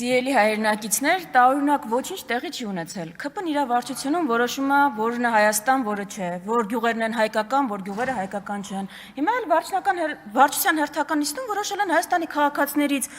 Սիրելի հայրենակիցներ, տարօրինակ ոչինչ տեղի չի ունեցել։ ՔՊ-ն իր վարչությունում որոշում է, որն է Հայաստան, որը չէ, որ գյուղերն են հայկական, որ գյուղերը հայկական չեն։ Հիմա էլ վարչության հերթական նիստում որոշել են Հայաստանի քաղաքացիներից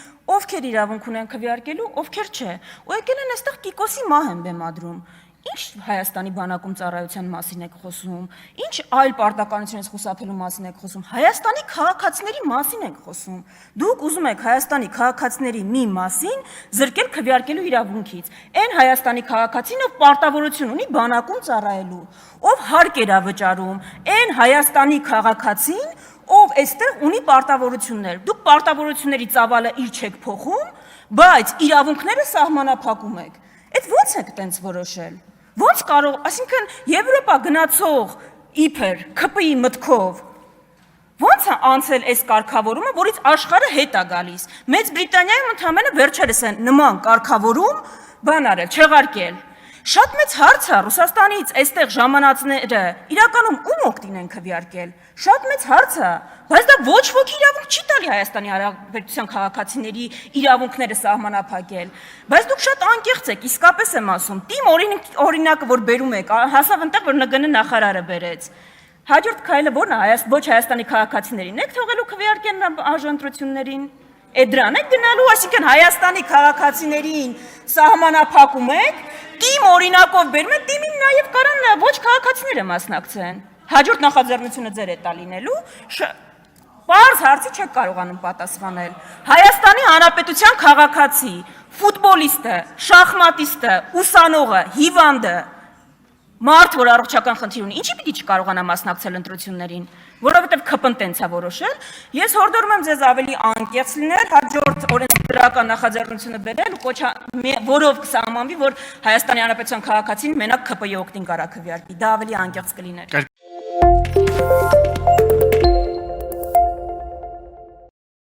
ովքեր իրավունք ունեն քվեարկելու, ովքեր չէ։ Ու եկել են այստեղ Կիկոսի մահ են բեմադրում։ Ինչ Հայաստանի բանակում ծառայության մասին եք խոսում, ինչ այլ պարտականությունից խուսափելու մասին եք խոսում, Հայաստանի քաղաքացիների մասին եք խոսում։ Դուք ուզում եք Հայաստանի քաղաքացիների մի մասին զրկել քվեարկելու իրավունքից։ Այն Հայաստանի քաղաքացին, ով պարտավորություն ունի բանակում ծառայելու, ով հարկ էր վճարում, այն Հայաստանի քաղաքացին, ով այստեղ ունի պարտավորություններ։ Դուք պարտավորությունների ծավալը իր չեք փոխում, բայց իրավունքները սահմանափակում եք։ Այդ ո՞նց եք տենց որոշել։ Ոնց կարող, այսինքն Եվրոպա գնացող իբր ՔՊ-ի մտքով ոնց է անցել այս կարգավորումը, որից աշխարհը հետ է գալիս։ Մեծ Բրիտանիայում ընդհանրապես վերջերս են նման կարգավորում բան արել, չեղարկել։ Շատ մեծ հարց է Ռուսաստանից այստեղ ժամանածները իրականում ում օգտին են քվեարկել։ Շատ մեծ հարց է, բայց դա ոչ ոքի իրավունք չի տալի Հայաստանի Հանրապետության քաղաքացիների իրավունքները սահմանափակել։ Բայց դուք շատ անկեղծ եք, իսկապես եմ ասում։ Տիմ օրինակը, որ բերում եք, հասավ այնտեղ, որ ՆԳՆ նախարարը բերեց։ Հաջորդ քայլը ո՞րն է, ոչ Հայաստանի քաղաքացիներին եք թողելու քվեարկեն արժանտրություններին։ Դրան եք գնալու, այսինքն Հայաստանի քաղաքացիներին սահմանափակում եք, տիմ օրինակով բերում եք, տիմին նաև կարան ոչ քաղաքացիները մասնակցեն։ Հաջորդ նախաձեռնությունը ձեր է տա լինելու, պարզ հարցի չեք կարողանում պատասխանել։ Հայաստանի Հանրապետության քաղաքացի, ֆուտբոլիստը, շախմատիստը, ուսանողը, հիվանդը, մարդ, որ առողջական խնդիր ունի, ինչի պիտի չկարողանա մասնակցել ընտրություններին, որովհետև ՔՊ-ն տենց է որոշել։ Ես հորդորում եմ ձեզ ավելի անկեղծ լինել, հաջորդ օրենսդրական նախաձեռնությունը բերել, որով կսահմանվի, որ Հայաստանի Հանրապետության քաղաքացին մենակ ՔՊ-ի օգտին կարա քվեարկի, դա ավելի անկեղծ կլիներ։